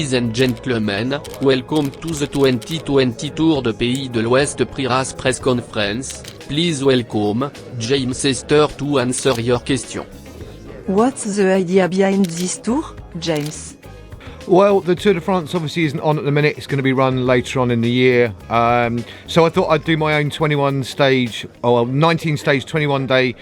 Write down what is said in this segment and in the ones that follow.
Ladies and gentlemen, welcome to the 2020 Tour de Pays de l'Ouest Press Press Conference. Please welcome, James Esther to answer your question. What's the idea behind this tour, James? Well, the Tour de France obviously isn't on at the minute. It's going to be run later on in the year. So I thought I'd do my own 19 stage, 21-day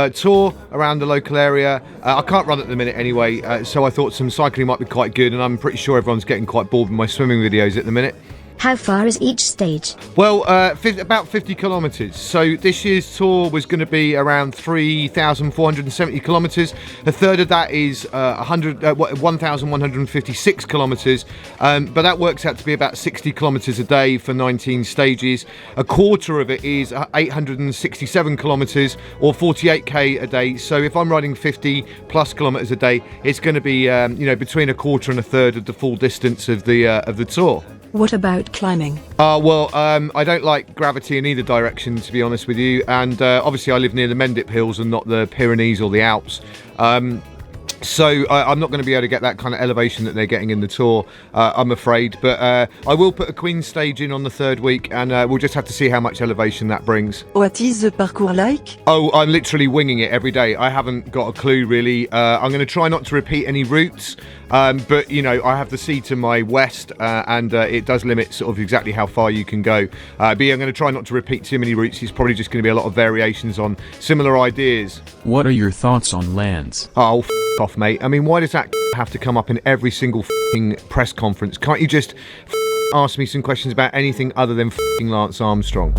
tour around the local area. I can't run at the minute anyway, so I thought some cycling might be quite good, and I'm pretty sure everyone's getting quite bored with my swimming videos at the minute. How far is each stage? Well, about 50 kilometres. So this year's tour was going to be around 3,470 kilometres. A third of that is 1,156 kilometres. But that works out to be about 60 kilometres a day for 19 stages. A quarter of it is 867 kilometres or 48k a day. So if I'm riding 50 plus kilometres a day, it's going to be between a quarter and a third of the full distance of the tour. What about climbing? I don't like gravity in either direction, to be honest with you, and obviously I live near the Mendip Hills and not the Pyrenees or the Alps. So I'm not going to be able to get that kind of elevation that they're getting in the tour, I'm afraid. But I will put a Queen stage in on the third week, and we'll just have to see how much elevation that brings. What is the parcours like? Oh, I'm literally winging it every day. I haven't got a clue, really. I'm going to try not to repeat any routes, but, I have the sea to my west, and it does limit sort of exactly how far you can go. But I'm going to try not to repeat too many routes. It's probably just going to be a lot of variations on similar ideas. What are your thoughts on lands? Oh, off, mate. I mean, why does that have to come up in every single press conference? Can't you just ask me some questions about anything other than Lance Armstrong?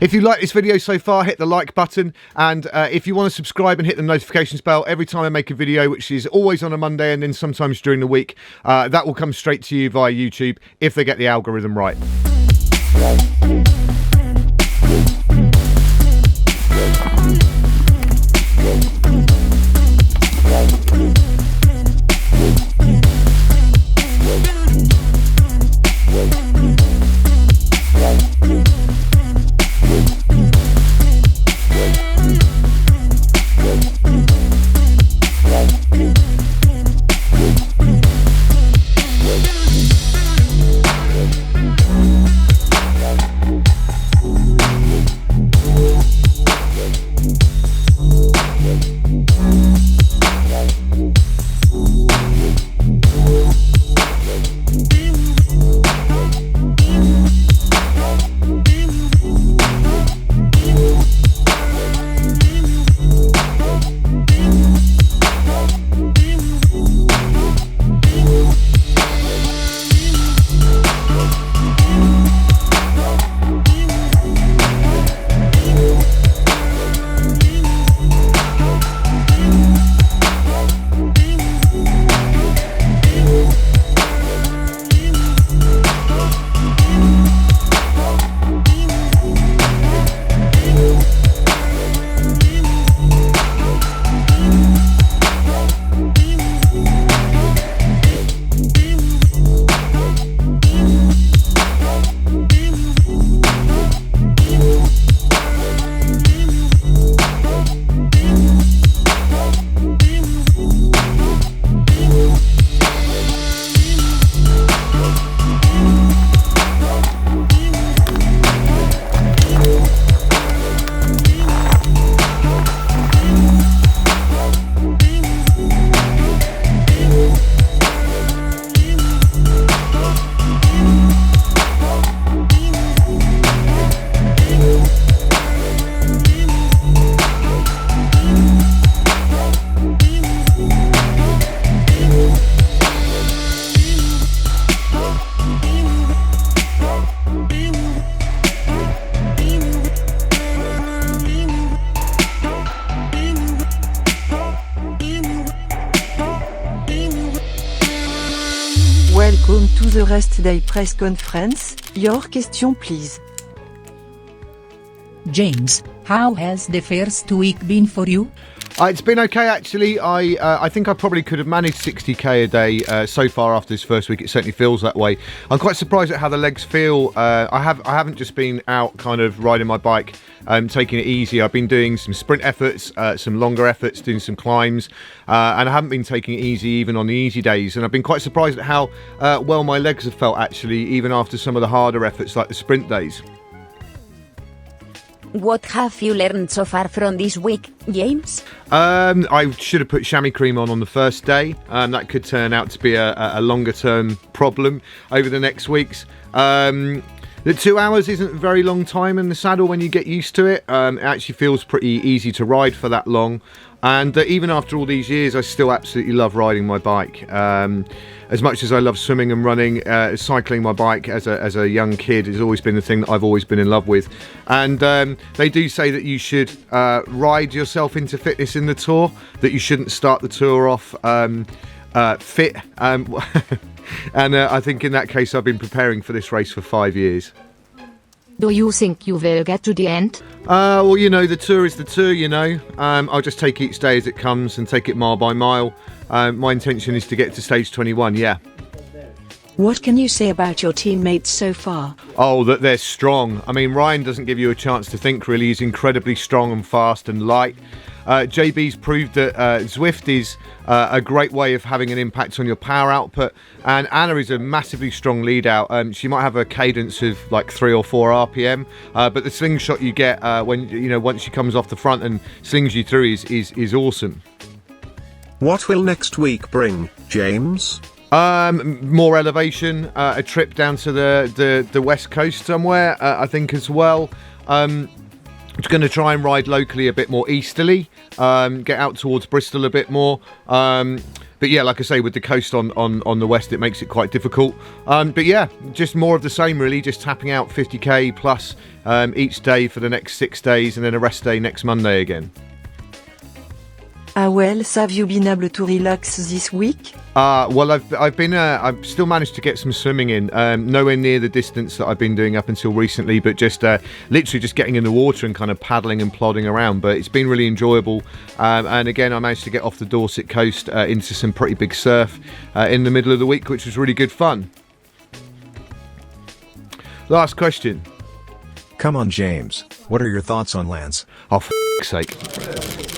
If you like this video so far, hit the like button, and if you want to subscribe and hit the notifications bell every time I make a video, which is always on a Monday and then sometimes during the week, that will come straight to you via YouTube if they get the algorithm right. the rest day press conference, your question please. James, how has the first week been for you? It's been okay actually. I think I probably could have managed 60k a day so far after this first week. It certainly feels that way. I'm quite surprised at how the legs feel. I haven't just been out kind of riding my bike, taking it easy. I've been doing some sprint efforts, some longer efforts, doing some climbs, and I haven't been taking it easy even on the easy days. And I've been quite surprised at how well my legs have felt actually, even after some of the harder efforts like the sprint days. What have you learned so far from this week, James? I should have put chamois cream on the first day. That could turn out to be a longer term problem over the next weeks. The 2 hours isn't a very long time in the saddle when you get used to it. It actually feels pretty easy to ride for that long. And even after all these years, I still absolutely love riding my bike. As much as I love swimming and running, cycling my bike as a young kid has always been the thing that I've always been in love with. And they do say that you should ride yourself into fitness in the Tour, that you shouldn't start the Tour off fit. And I think in that case, I've been preparing for this race for 5 years. Do you think you will get to the end? Well, you know, the Tour is the Tour, you know. I'll just take each day as it comes and take it mile by mile. My intention is to get to stage 21, yeah. What can you say about your teammates so far? Oh, that they're strong. I mean, Ryan doesn't give you a chance to think, really. He's incredibly strong and fast and light. JB's proved that Zwift is a great way of having an impact on your power output, and Anna is a massively strong lead out. She might have a cadence of like 3 or 4 RPM, but the slingshot you get when once she comes off the front and slings you through is awesome. What will next week bring, James? More elevation, a trip down to the west coast somewhere, I think as well. I'm going to try and ride locally a bit more easterly, get out towards Bristol a bit more. But yeah, like I say, with the coast on the west, it makes it quite difficult. But yeah, just more of the same really, just tapping out 50k plus each day for the next 6 days, and then a rest day next Monday again. How else have you been able to relax this week? Well, I've still managed to get some swimming in, nowhere near the distance that I've been doing up until recently, but just literally just getting in the water and kind of paddling and plodding around. But it's been really enjoyable. And again, I managed to get off the Dorset coast into some pretty big surf in the middle of the week, which was really good fun. Last question. Come on, James. What are your thoughts on Lance? Oh, for f***'s sake.